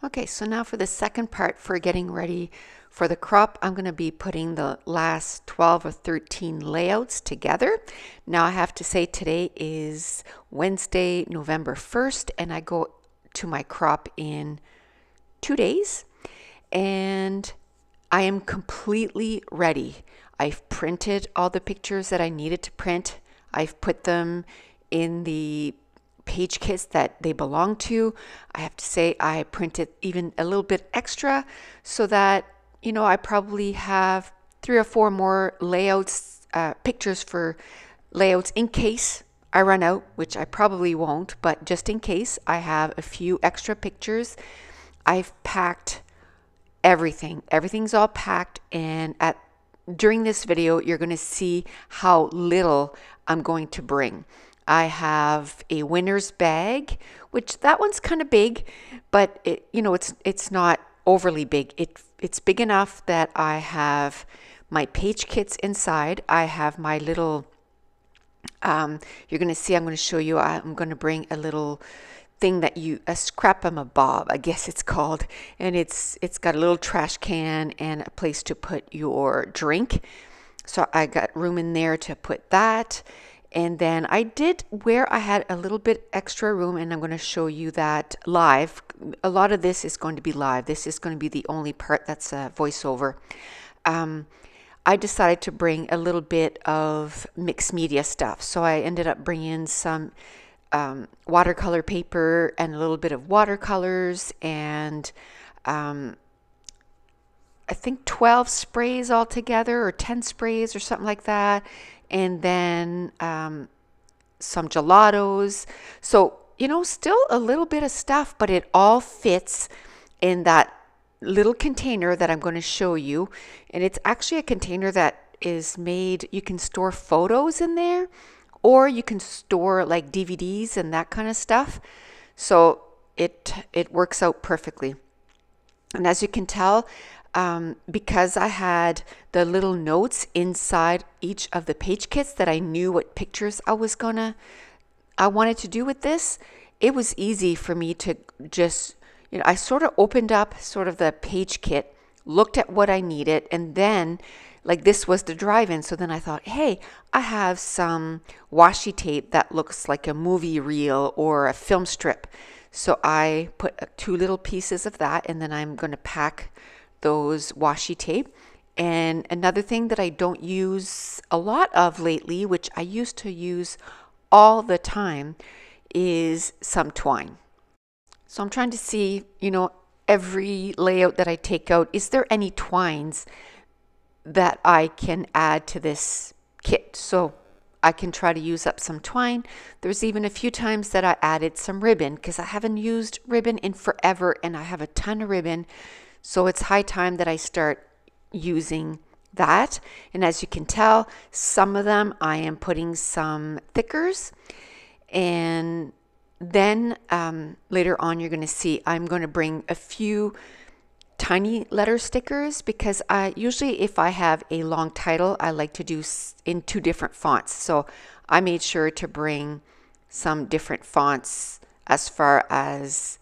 Okay, so now for the second part for getting ready for the crop, I'm going to be putting the last 12 or 13 layouts together. Now I have to say today is Wednesday, November 1st, and I go to my crop in 2 days, and I am completely ready. I've printed all the pictures that I needed to print. I've put them in the page kits that they belong to. I have to say I printed even a little bit extra so that, I probably have 3 or 4 more layouts, pictures for layouts in case I run out, which I probably won't, but just in case I have a few extra pictures. I've packed everything. Everything's all packed, and during this video you're going to see how little I'm going to bring. I have a winner's bag, which that one's kind of big, but it's not overly big. It's big enough that I have my page kits inside. I have my little you're going to see, I'm going to show you, I'm going to bring a little thing a scrap-em-a-bob, I guess it's called, and it's got a little trash can and a place to put your drink. So I got room in there to put that. And then I did where I had a little bit extra room, and I'm going to show you that live. A lot of this is going to be live. This is going to be the only part that's a voiceover. I decided to bring a little bit of mixed media stuff. So I ended up bringing some watercolor paper and a little bit of watercolors and I think 12 sprays altogether, or 10 sprays or something like that. And then some gelatos. So, still a little bit of stuff, but it all fits in that little container that I'm going to show you. And it's actually a container that is made, you can store photos in there, or you can store like DVDs and that kind of stuff. So it works out perfectly. And as you can tell, because I had the little notes inside each of the page kits that I knew what pictures I wanted to do with this, it was easy for me to just, I sort of opened up sort of the page kit, looked at what I needed, and then like this was the drive-in. So then I thought, hey, I have some washi tape that looks like a movie reel or a film strip. So I put 2 little pieces of that, and then I'm going to pack those washi tape. And another thing that I don't use a lot of lately, which I used to use all the time, is some twine. So I'm trying to see, every layout that I take out, is there any twines that I can add to this kit? So I can try to use up some twine. There's even a few times that I added some ribbon, because I haven't used ribbon in forever and I have a ton of ribbon. So it's high time that I start using that. And as you can tell, some of them I am putting some thickers. And then later on you're going to see I'm going to bring a few tiny letter stickers, because I usually, if I have a long title, I like to do in 2 different fonts. So I made sure to bring some different fonts as far as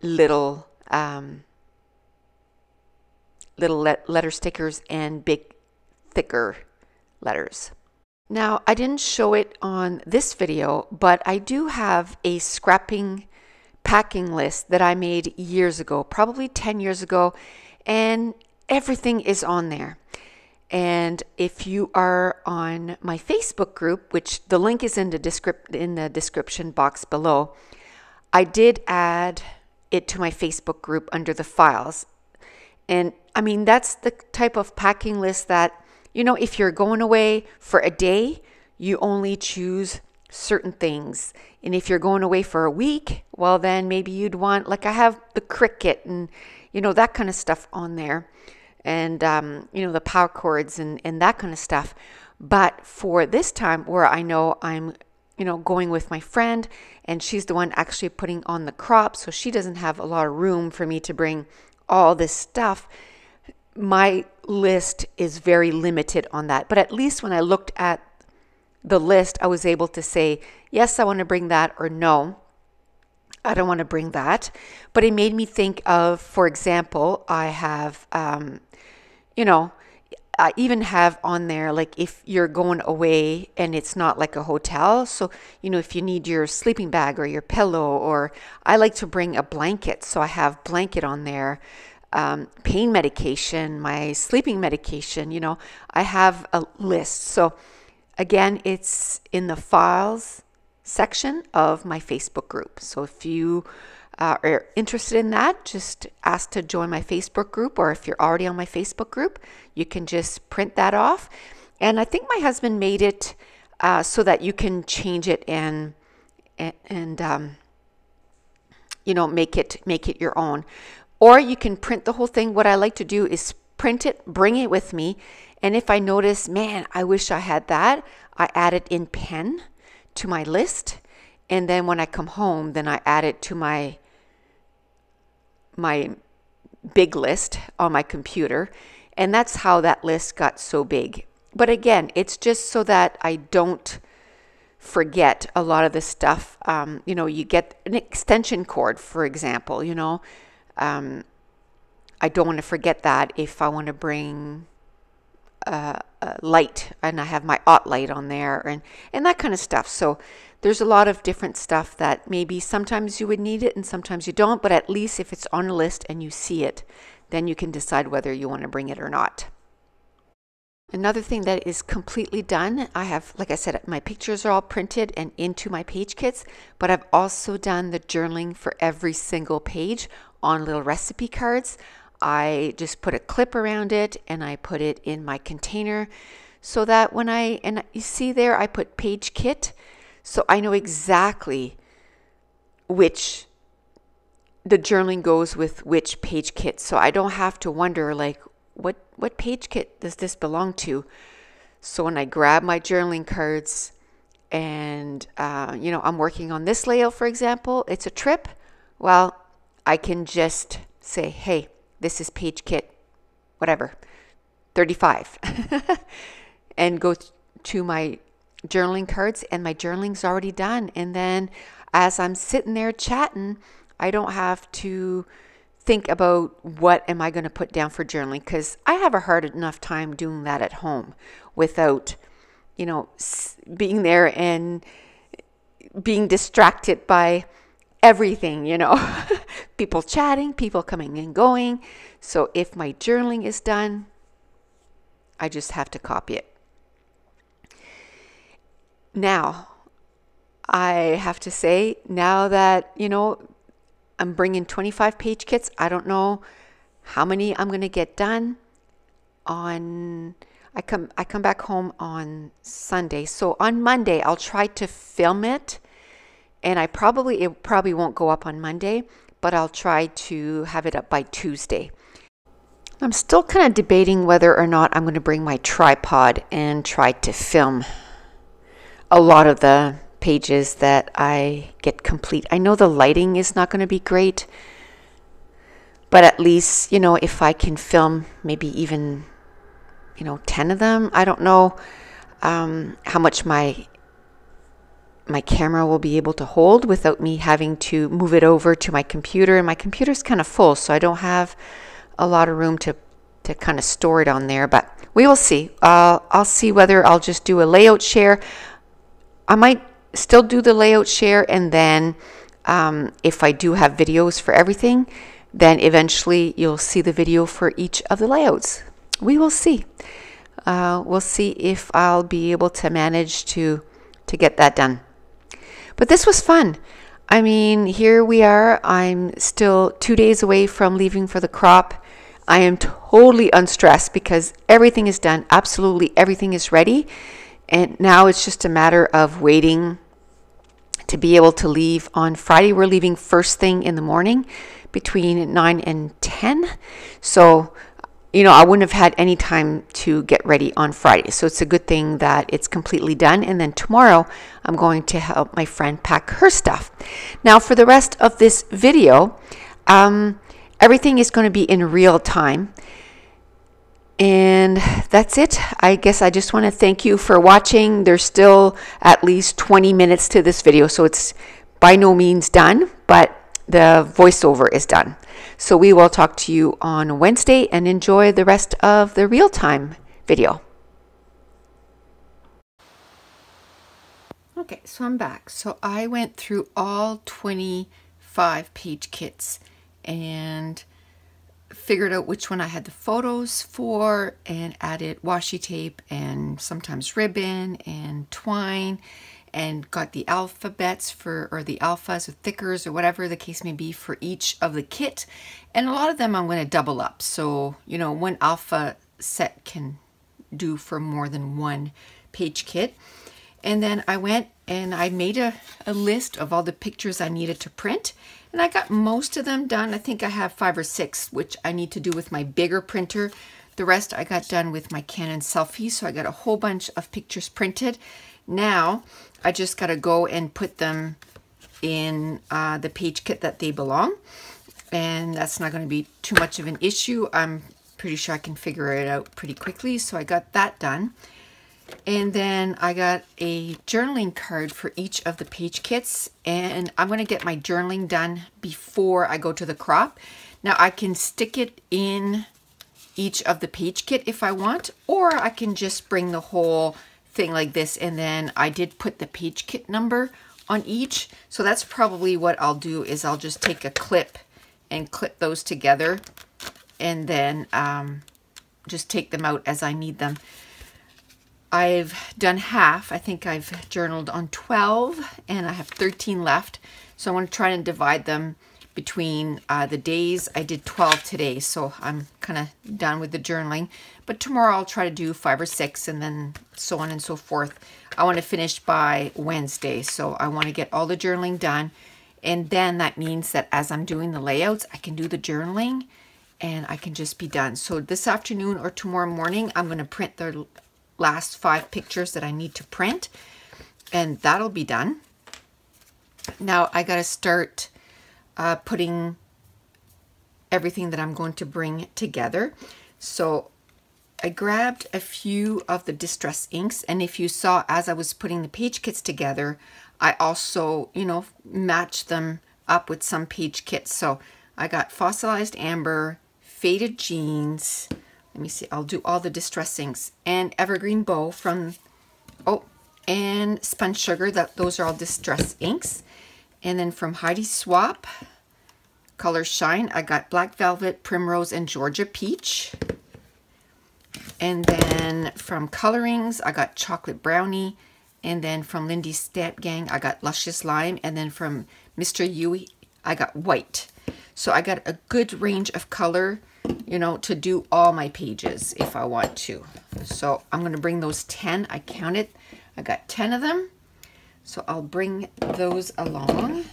little letter stickers and big thicker letters. Now, I didn't show it on this video, but I do have a packing list that I made years ago, probably 10 years ago, and everything is on there. And if you are on my Facebook group, which the link is in the description box below, I did add it to my Facebook group under the files. And I mean, that's the type of packing list that, if you're going away for a day, you only choose certain things. And if you're going away for a week, well, then maybe you'd want, like I have the Cricut and, that kind of stuff on there. And, the power cords and that kind of stuff. But for this time where I know I'm, going with my friend, and she's the one actually putting on the crop, so she doesn't have a lot of room for me to bring all this stuff, my list is very limited on that. But at least when I looked at the list, I was able to say, yes, I want to bring that, or no, I don't want to bring that. But it made me think of, for example, I have, you know, I even have on there, like if you're going away and it's not like a hotel. So, if you need your sleeping bag or your pillow, or I like to bring a blanket. So I have blanket on there, pain medication, my sleeping medication, I have a list. So again, it's in the files section of my Facebook group. So if you are interested in that, just ask to join my Facebook group, or if you're already on my Facebook group, you can just print that off. And I think my husband made it so that you can change it and make it your own, or you can print the whole thing. What I like to do is print it, bring it with me, and if I notice, man, I wish I had that, I add it in pen to my list, and then when I come home, then I add it to my big list on my computer. And that's how that list got so big. But again, it's just so that I don't forget a lot of the stuff. You get an extension cord, for example, I don't want to forget that if I want to bring a light, and I have my OT light on there, and that kind of stuff. So there's a lot of different stuff that maybe sometimes you would need it and sometimes you don't, but at least if it's on a list and you see it, then you can decide whether you want to bring it or not. Another thing that is completely done, I have, like I said, my pictures are all printed and into my page kits, but I've also done the journaling for every single page on little recipe cards. I just put a clip around it and I put it in my container so that and you see there, I put page kit. So I know exactly which the journaling goes with which page kit. So I don't have to wonder like, what page kit does this belong to? So when I grab my journaling cards and, I'm working on this layout, for example, it's a trip. Well, I can just say, hey, this is page kit, whatever, 35, and go to my journaling cards, and my journaling's already done. And then as I'm sitting there chatting, I don't have to think about what am I going to put down for journaling, because I have a hard enough time doing that at home without, being there and being distracted by everything, people chatting, people coming and going. So if my journaling is done, I just have to copy it. Now, I have to say, now that, I'm bringing 25 page kits, I don't know how many I'm going to get done I come back home on Sunday. So on Monday, I'll try to film it, and it probably won't go up on Monday, but I'll try to have it up by Tuesday. I'm still kind of debating whether or not I'm going to bring my tripod and try to film a lot of the pages that I get complete. I know the lighting is not going to be great, but at least, if I can film maybe even, 10 of them, I don't know how much my camera will be able to hold without me having to move it over to my computer. And my computer's kind of full, so I don't have a lot of room to kind of store it on there, but we will see. I'll see whether I'll just do a layout share. I might still do the layout share, and then if I do have videos for everything, then eventually you'll see the video for each of the layouts. We will see. We'll see if I'll be able to manage to get that done. But this was fun. I mean, here we are. I'm still 2 days away from leaving for the crop. I am totally unstressed because everything is done. Absolutely everything is ready. And now it's just a matter of waiting to be able to leave on Friday. We're leaving first thing in the morning between 9 and 10. So, I wouldn't have had any time to get ready on Friday. So it's a good thing that it's completely done. And then tomorrow I'm going to help my friend pack her stuff. Now for the rest of this video, everything is going to be in real time. And that's it. I guess I just want to thank you for watching. There's still at least 20 minutes to this video, so it's by no means done, but the voiceover is done. So we will talk to you on Wednesday, and enjoy the rest of the real-time video. Okay, so I'm back. So I went through all 25 page kits and figured out which one I had the photos for, and added washi tape and sometimes ribbon and twine, and got the alphabets for, or the alphas or thickers or whatever the case may be, for each of the kit. And a lot of them I'm going to double up, so you know, one alpha set can do for more than one page kit. And then I went and I made a list of all the pictures I needed to print, and I got most of them done. I think I have 5 or 6 which I need to do with my bigger printer. The rest I got done with my Canon Selfie, so I got a whole bunch of pictures printed. Now I just got to go and put them in the page kit that they belong, and that's not going to be too much of an issue. I'm pretty sure I can figure it out pretty quickly, so I got that done. And then I got a journaling card for each of the page kits, and I'm going to get my journaling done before I go to the crop. Now I can stick it in each of the page kit if I want, or I can just bring the whole thing like this, and then I did put the page kit number on each. So that's probably what I'll do, is I'll just take a clip and clip those together, and then just take them out as I need them. I've done half. I think I've journaled on 12 and I have 13 left. So I want to try and divide them between the days. I did 12 today, so I'm kind of done with the journaling. But tomorrow I'll try to do 5 or 6, and then so on and so forth. I want to finish by Wednesday, so I want to get all the journaling done. And then that means that as I'm doing the layouts, I can do the journaling and I can just be done. So this afternoon or tomorrow morning, I'm going to print the last 5 pictures that I need to print, and that'll be done. Now I got to start putting everything that I'm going to bring together. So I grabbed a few of the distress inks, and if you saw as I was putting the page kits together, I also, you know, matched them up with some page kits. So I got fossilized amber, faded jeans, let me see, I'll do all the distress inks, and evergreen bow from, oh, and spun sugar, those are all distress inks. And then from Heidi Swap, Color Shine, I got black velvet, primrose, and Georgia peach. And then from Colorings, I got chocolate brownie. And then from Lindy's Stamp Gang, I got luscious lime. And then from Mr. Yui, I got white. So I got a good range of color, you know, to do all my pages if I want to. So I'm going to bring those 10. I counted. I got 10 of them. So I'll bring those along.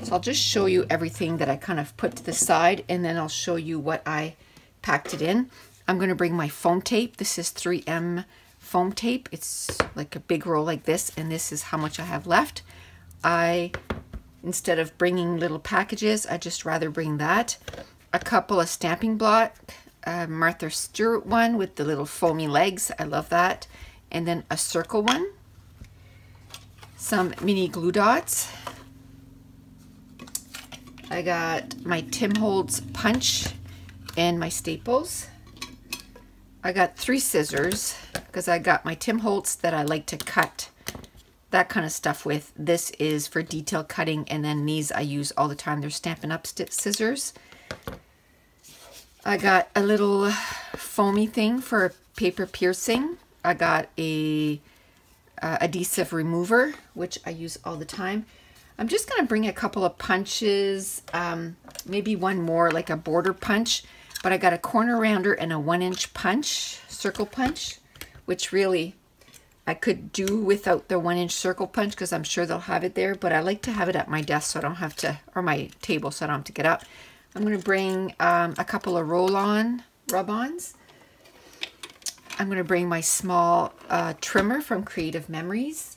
So I'll just show you everything that I kind of put to the side, and then I'll show you what I packed it in. I'm going to bring my foam tape. This is 3M foam tape. It's like a big roll like this, and this is how much I have left. Instead of bringing little packages, I just rather bring that. A couple of stamping block, Martha Stewart one with the little foamy legs. I love that. And then a circle one. Some mini glue dots. I got my Tim Holtz punch and my staples. I got 3 scissors because I got my Tim Holtz that I like to cut that kind of stuff with. This is for detail cutting, and then these I use all the time. They're Stampin' Up! Scissors. I got a little foamy thing for paper piercing. I got a adhesive remover, which I use all the time. I'm just going to bring a couple of punches, maybe one more, like a border punch. But I got a corner rounder and a 1-inch punch, circle punch, which really I could do without the 1-inch circle punch because I'm sure they'll have it there. But I like to have it at my desk so I don't have to, or my table so I don't have to get up. I'm going to bring a couple of roll-on rub-ons. I'm going to bring my small trimmer from Creative Memories.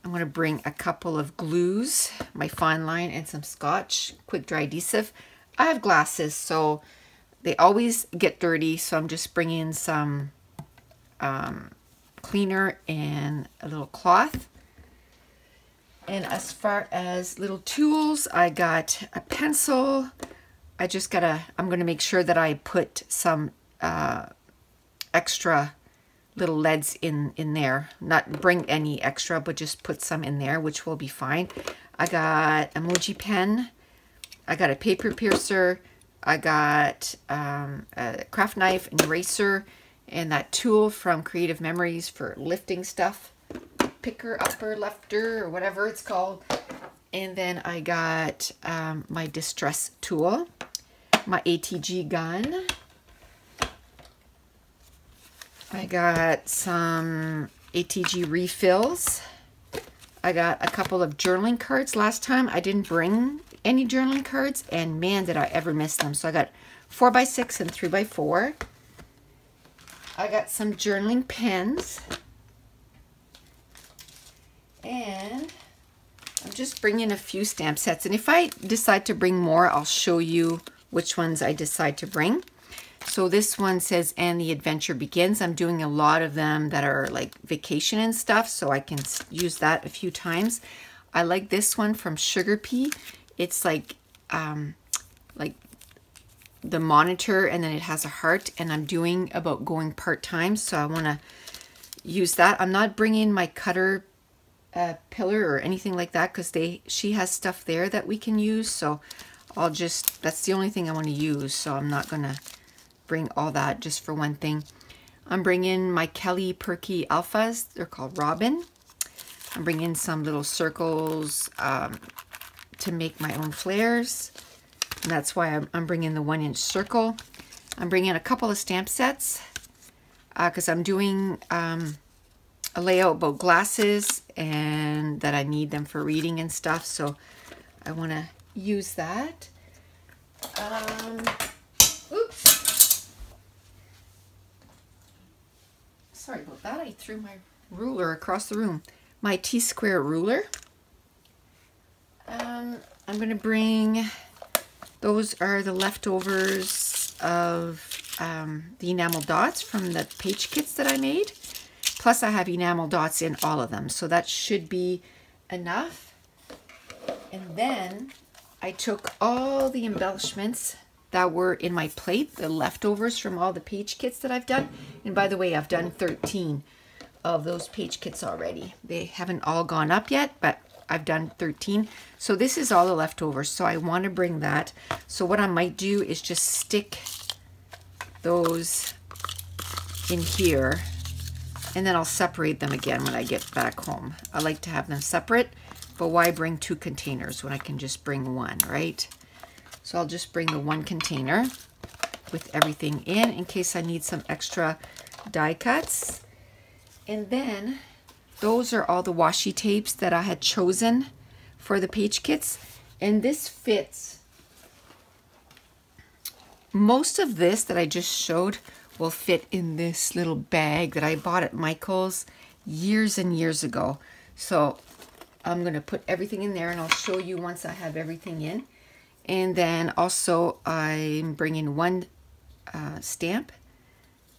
I'm going to bring a couple of glues, my fine line, and some scotch, quick dry adhesive. I have glasses, so they always get dirty, so I'm just bringing some cleaner and a little cloth. And as far as little tools, I got a pencil. I'm gonna make sure that I put some extra little leads in there. Not bring any extra, but just put some in there, which will be fine. I got emoji pen. I got a paper piercer. I got a craft knife, an eraser, and that tool from Creative Memories for lifting stuff. Picker, upper, lefter, or whatever it's called. And then I got my distress tool, my ATG gun. I got some ATG refills. I got a couple of journaling cards. Last time I didn't bring any journaling cards, and man, did I ever miss them. So I got 4x6 and 3x4. I got some journaling pens. And I'm just bringing a few stamp sets. And if I decide to bring more, I'll show you which ones I decide to bring. So this one says, "And the adventure begins." I'm doing a lot of them that are like vacation and stuff, so I can use that a few times. I like this one from Sugar Pea. It's like the monitor, and then it has a heart, and I'm doing about going part-time, so I want to use that. I'm not bringing my cutter pillar or anything like that, because she has stuff there that we can use, so that's the only thing I want to use, so I'm not gonna bring all that just for one thing. I'm bringing my Kelly Perky Alphas. They're called Robin. I'm bringing some little circles to make my own flares, and that's why I'm bringing the 1-inch circle. I'm bringing a couple of stamp sets because I'm doing a layout about glasses, and that I need them for reading and stuff, so I want to use that. Oops, sorry about that. I threw my ruler across the room. My T-square ruler. I'm going to bring, those are the leftovers of the enamel dots from the page kits that I made. Plus I have enamel dots in all of them, so that should be enough. And then I took all the embellishments that were in my plate, the leftovers from all the page kits that I've done. And by the way, I've done 13 of those page kits already. They haven't all gone up yet, but I've done 13. So this is all the leftovers, so I want to bring that. So what I might do is just stick those in here, and then I'll separate them again when I get back home. I like to have them separate, but why bring 2 containers when I can just bring 1, right? So I'll just bring the 1 container with everything in case I need some extra die cuts. And then those are all the washi tapes that I had chosen for the page kits, and this fits. Most of this that I just showed will fit in this little bag that I bought at Michael's years and years ago. So I'm going to put everything in there, and I'll show you once I have everything in. And then also I'm bringing 1 stamp,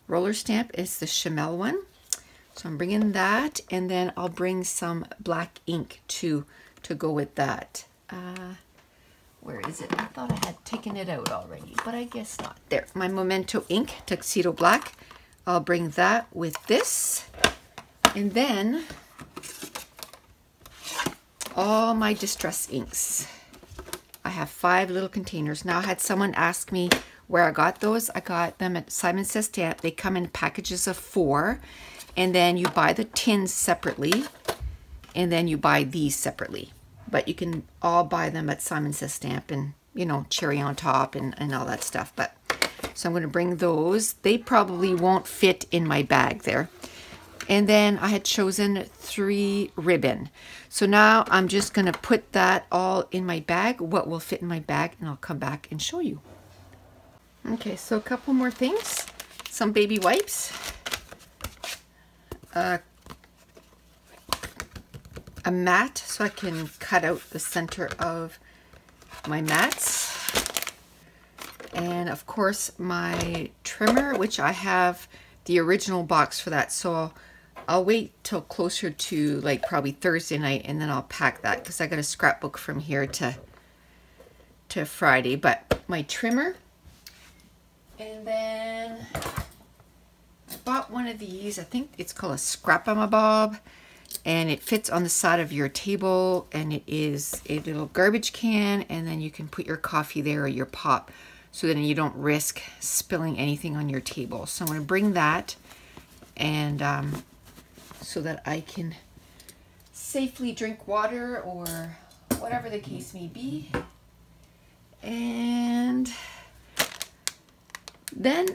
roller stamp. It's the Chamel one. So I'm bringing that, and then I'll bring some black ink too to go with that. Where is it? I thought I had taken it out already, but I guess not. There, my Memento ink, Tuxedo Black. I'll bring that with this. And then all my distress inks. I have 5 little containers. Now I had someone ask me where I got those. I got them at Simon Says Stamp. They come in packages of 4. And then you buy the tins separately, and then you buy these separately. But you can all buy them at Simon Says Stamp, and, you know, cherry on top and all that stuff. But so I'm going to bring those. They probably won't fit in my bag there. And then I had chosen 3 ribbon. So now I'm just going to put that all in my bag, what will fit in my bag, and I'll come back and show you. Okay, so a couple more things. Some baby wipes. A mat so I can cut out the center of my mats, and of course my trimmer, which I have the original box for that, so I'll wait till closer to like probably Thursday night, and then I'll pack that because I got a scrapbook from here to Friday. But my trimmer, and then I bought one of these. I think it's called a Scrap-A-Ma-Bob, and it fits on the side of your table, and it is a little garbage can, and then you can put your coffee there or your pop, so then you don't risk spilling anything on your table. So I'm going to bring that, and so that I can safely drink water or whatever the case may be. And then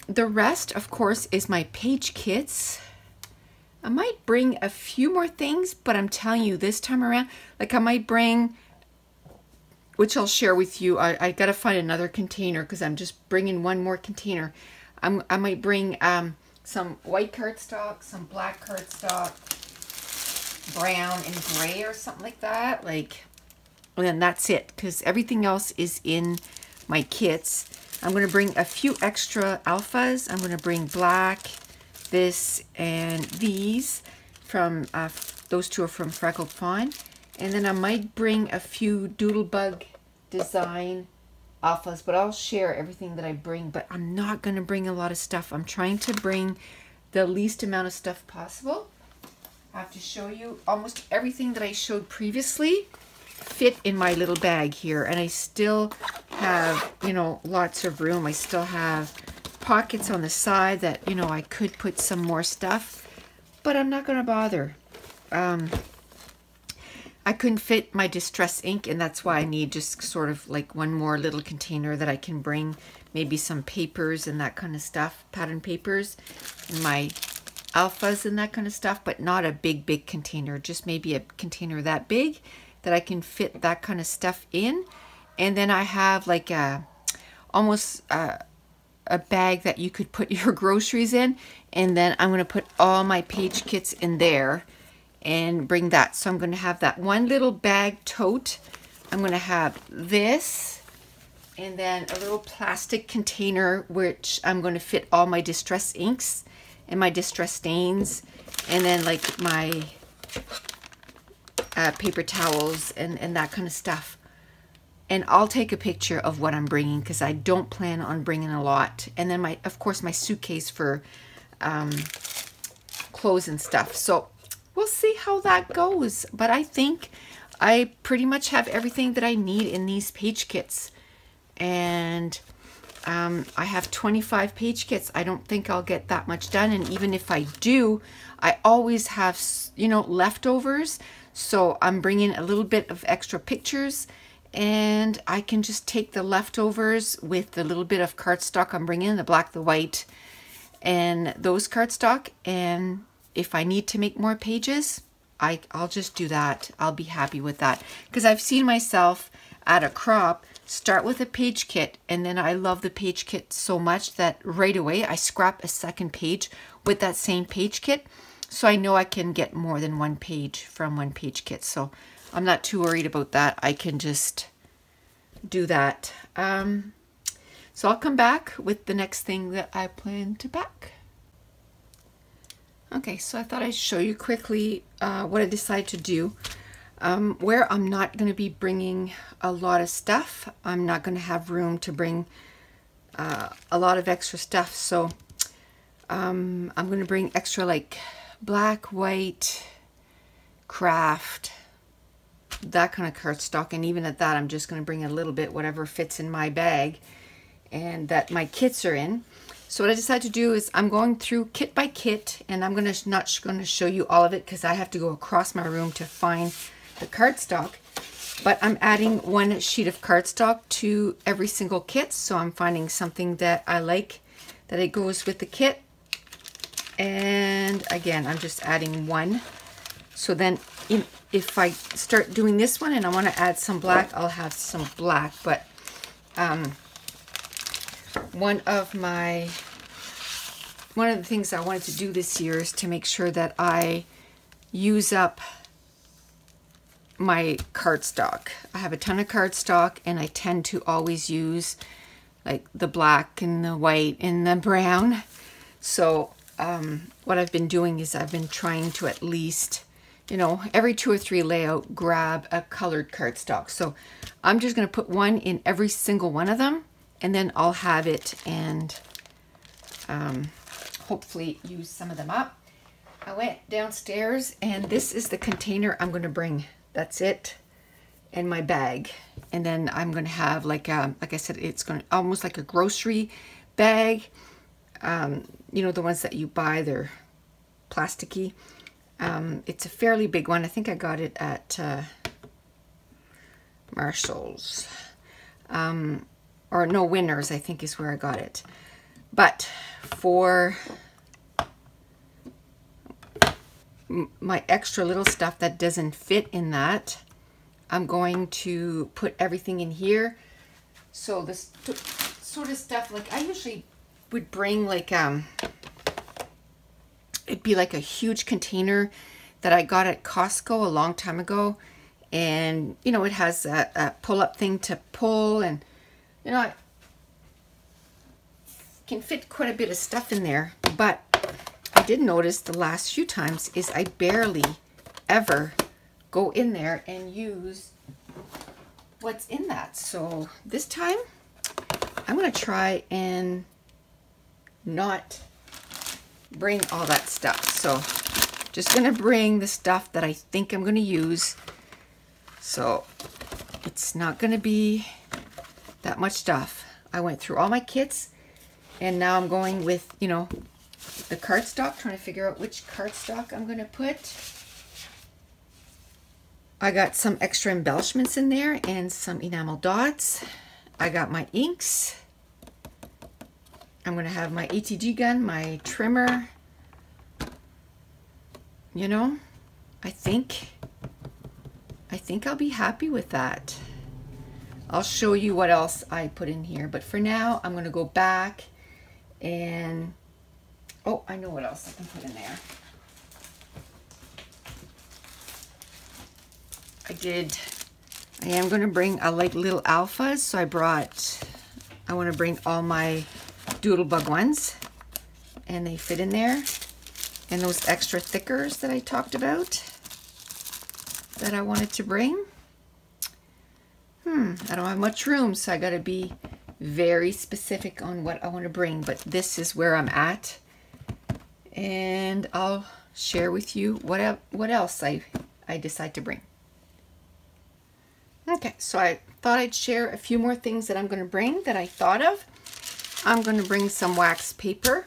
the rest, of course, is my page kits. I might bring a few more things, but I'm telling you, this time around, like I might bring, which I'll share with you. I gotta find another container because I'm just bringing one more container. I might bring some white cardstock, some black cardstock, brown and gray or something like that. Like, and then that's it, because everything else is in my kits. I'm going to bring a few extra alphas. I'm going to bring black, this, and these from, those two are from Freckled Fawn. And then I might bring a few Doodlebug design alphas, but I'll share everything that I bring. But I'm not going to bring a lot of stuff. I'm trying to bring the least amount of stuff possible. I have to show you almost everything that I showed previously fit in my little bag here, and I still have, you know, lots of room. I still have pockets on the side that, you know, I could put some more stuff, but I'm not going to bother. I couldn't fit my distress ink, and that's why I need just sort of like one more little container that I can bring maybe some papers and that kind of stuff, pattern papers, and my alphas and that kind of stuff, but not a big container, just maybe a container that big that I can fit that kind of stuff in. And then I have like a almost a bag that you could put your groceries in, and then I'm going to put all my page kits in there and bring that. So I'm going to have that one little bag tote. I'm going to have this, and then a little plastic container which I'm going to fit all my distress inks and my distress stains, and then like my paper towels and that kind of stuff. And I'll take a picture of what I'm bringing because I don't plan on bringing a lot. And then my, of course, my suitcase for clothes and stuff. So we'll see how that goes. But I think I pretty much have everything that I need in these page kits. And I have 25 page kits. I don't think I'll get that much done. And even if I do, I always have, you know, leftovers. So I'm bringing a little bit of extra pictures, and I can just take the leftovers with the little bit of cardstock I'm bringing, the black, the white, and those cardstock. And if I need to make more pages, I'll just do that. I'll be happy with that, because I've seen myself at a crop start with a page kit, and then I love the page kit so much that right away I scrap a second page with that same page kit. So I know I can get more than one page from one page kit. So I'm not too worried about that. I can just do that. So I'll come back with the next thing that I plan to pack. Okay, so I thought I'd show you quickly what I decided to do. Where I'm not going to be bringing a lot of stuff. I'm not going to have room to bring a lot of extra stuff. So I'm going to bring extra like black, white, craft, that kind of cardstock. And even at that, I'm just going to bring a little bit, whatever fits in my bag and that my kits are in. So what I decided to do is I'm going through kit by kit, and I'm not going to show you all of it because I have to go across my room to find the cardstock. But I'm adding one sheet of cardstock to every single kit. So I'm finding something that I like, that it goes with the kit. And again, I'm just adding one. So then if I start doing this one and I want to add some black, I'll have some black. But one of the things I wanted to do this year is to make sure that I use up my cardstock. I have a ton of cardstock, and I tend to always use like the black and the white and the brown. So what I've been doing is I've been trying to at least, you know, every 2 or 3 layout, grab a colored cardstock. So I'm just going to put one in every single one of them, and then I'll have it and hopefully use some of them up. I went downstairs, and this is the container I'm going to bring. That's it, and my bag. And then I'm going to have like I said, it's going to almost like a grocery bag. You know, the ones that you buy, they're plasticky. It's a fairly big one. I think I got it at Marshall's. Or no, Winners, I think is where I got it. But for my extra little stuff that doesn't fit in that, I'm going to put everything in here. So this sort of stuff, like I usually would bring like it'd be like a huge container that I got at Costco a long time ago, and you know, it has a pull-up thing to pull, and you know, I can fit quite a bit of stuff in there. But I did notice the last few times is I barely ever go in there and use what's in that. So this time I'm going to try and not bring all that stuff. So just going to bring the stuff that I think I'm going to use. So it's not going to be that much stuff. I went through all my kits, and now I'm going with, you know, the cardstock, trying to figure out which cardstock I'm going to put. I got some extra embellishments in there and some enamel dots. I got my inks. I'm going to have my ATG gun, my trimmer. You know, I think I'll be happy with that. I'll show you what else I put in here, but for now I'm going to go back and, oh, I know what else I can put in there. I am going to bring a like little alphas, so I want to bring all my Doodlebug ones, and they fit in there, and those extra thickers that I talked about that I wanted to bring. I don't have much room, so I got to be very specific on what I want to bring, but this is where I'm at, and I'll share with you what else I decide to bring. Okay, so I thought I'd share a few more things that I'm going to bring that I thought of. I'm going to bring some wax paper,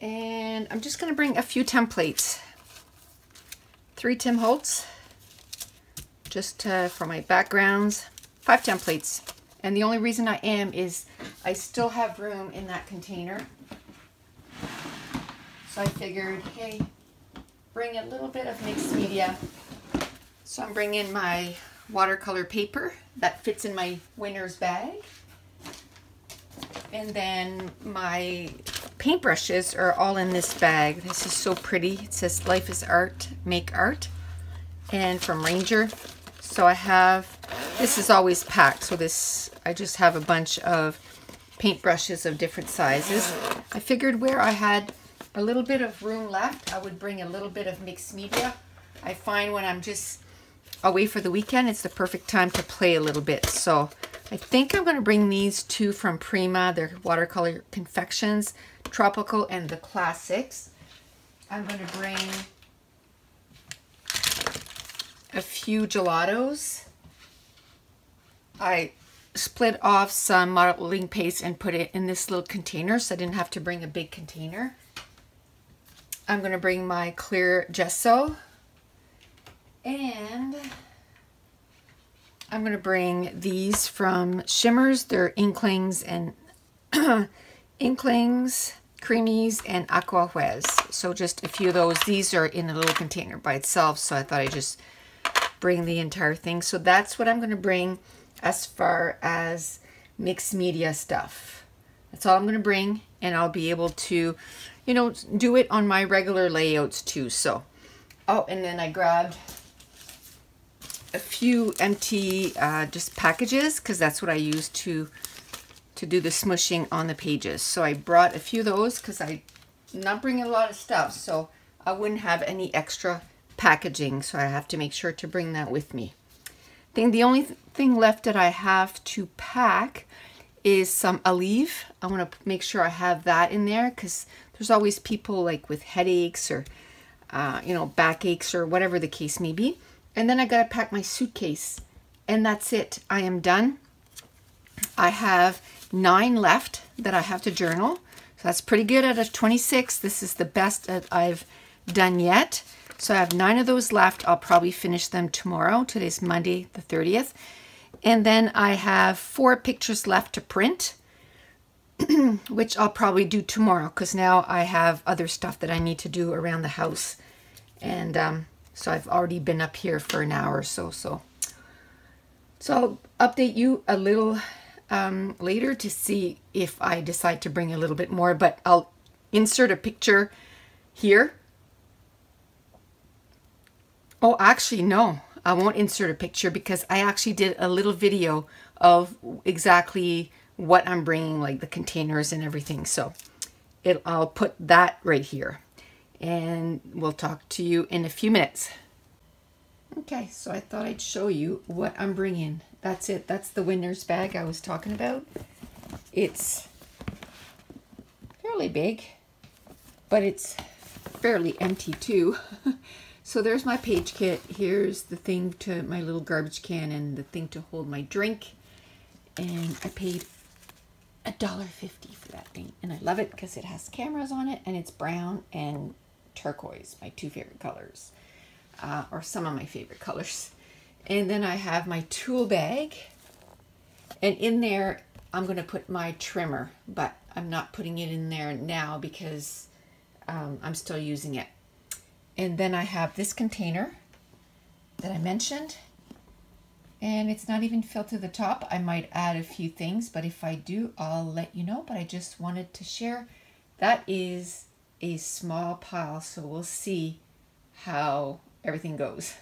and I'm just going to bring a few templates. 3 Tim Holtz, just for my backgrounds, 5 templates. And the only reason I am is I still have room in that container. So I figured, hey, bring a little bit of mixed media. So I'm bringing my watercolor paper that fits in my Winners bag. And then my paintbrushes are all in this bag. This is so pretty. It says Life is Art, Make Art. And from Ranger. So I have, this is always packed. So this, I just have a bunch of paintbrushes of different sizes. I figured where I had a little bit of room left, I would bring a little bit of mixed media. I find when I'm just away for the weekend, it's the perfect time to play a little bit. So I think I'm going to bring these 2 from Prima. They're watercolor confections, Tropical and the Classics. I'm going to bring a few gelatos. I split off some modeling paste and put it in this little container, so I didn't have to bring a big container. I'm going to bring my clear gesso, and I'm going to bring these from Shimmers. They're Inklings and Inklings, Creamies, and Aqua Hues. So just a few of those. These are in a little container by itself, so I thought I'd just bring the entire thing. So that's what I'm going to bring as far as mixed media stuff. That's all I'm going to bring, and I'll be able to, you know, do it on my regular layouts too. So, oh, and then I grabbed a few empty just packages, because that's what I use to do the smushing on the pages. So I brought a few of those because I not bringing a lot of stuff, so I wouldn't have any extra packaging, so I have to make sure to bring that with me. I think the only thing left that I have to pack is some olive. I want to make sure I have that in there because there's always people like with headaches or backaches or whatever the case may be. And then I got to pack my suitcase, and that's it. I am done. I have 9 left that I have to journal. So that's pretty good out of 26. This is the best that I've done yet. So I have 9 of those left. I'll probably finish them tomorrow. Today's Monday, the 30th. And then I have 4 pictures left to print, which I'll probably do tomorrow because now I have other stuff that I need to do around the house. And so I've already been up here for an hour or so. So I'll update you a little later to see if I decide to bring a little bit more, but I'll insert a picture here. Oh, actually, no, I won't insert a picture because I actually did a little video of exactly what I'm bringing, like the containers and everything. So I'll put that right here, and we'll talk to you in a few minutes. Okay, so I thought I'd show you what I'm bringing. That's it. That's the winner's bag I was talking about. It's fairly big, but it's fairly empty too. So there's my page kit. Here's the thing to my little garbage can and the thing to hold my drink. And I paid $1.50 for that thing. And I love it because it has cameras on it, and it's brown and turquoise, my 2 favorite colors. Or some of my favorite colors. And then I have my tool bag, and in there I'm going to put my trimmer, but I'm not putting it in there now because I'm still using it. And then I have this container that I mentioned, and it's not even filled to the top. I might add a few things, but if I do, I'll let you know. But I just wanted to share. That is a small pile, so we'll see how everything goes.